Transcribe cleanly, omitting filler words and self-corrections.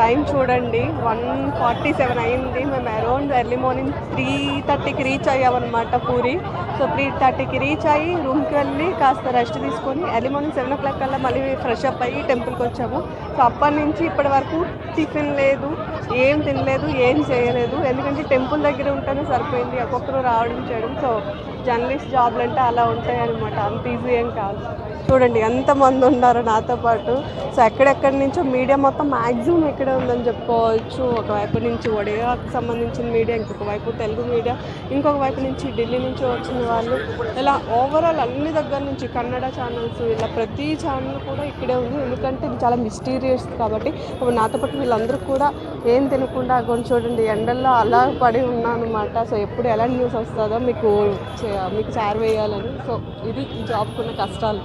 Time చూడండి 1:47 అయింది. మేము అరౌండ్ ఎర్లీ మార్నింగ్ 3:30కి రీచ్ అయ్యామన్నమాట పూరి. సో 3:30కి రీచ్ అయ్యి రూమ్కి వెళ్ళి కాస్త రెస్ట్ తీసుకొని ఎర్లీ మార్నింగ్ 7 o'clock కల్లా మళ్ళీ ఫ్రెష్ అప్ అయ్యి టెంపుల్కి వచ్చాము. సో అప్పటి నుంచి ఇప్పటి వరకు టిఫిన్ లేదు, ఏం తినలేదు, ఏం చేయలేదు. ఎందుకంటే టెంపుల్ దగ్గర ఉంటేనే సరిపోయింది, ఒక్కొక్కరు రావడం చేయడం. సో జర్నలిస్ట్ జాబ్లు అంటే అలా ఉంటాయి అనమాట, అంత ఈజీ ఏం కాదు. చూడండి ఎంతమంది ఉన్నారు నాతో పాటు. సో ఎక్కడెక్కడి నుంచో మీడియా మొత్తం మ్యాక్సిమం ఇక్కడే ఉందని చెప్పుకోవచ్చు. ఒకవైపు నుంచి ఒడియాకి సంబంధించిన మీడియా, ఇంకొక వైపు తెలుగు మీడియా, ఇంకొక వైపు నుంచి ఢిల్లీ నుంచి వచ్చిన వాళ్ళు, ఇలా ఓవరాల్ అన్ని దగ్గర నుంచి కన్నడ ఛానల్స్, ఇలా ప్రతి ఛానల్ కూడా ఇక్కడే ఉంది. ఎందుకంటే ఇది చాలా మిస్టీరియస్ కాబట్టి. నాతో పాటు వీళ్ళందరూ కూడా ఏం తినకుండా కొంచెం చూడండి ఎండల్లో అలా పడి ఉన్నాను అనమాట. సో ఎప్పుడు ఎలాంటి న్యూస్ వస్తుందో మీకు చేరవేయాలని. సో ఇది ఈ జాబ్కున్న కష్టాలు.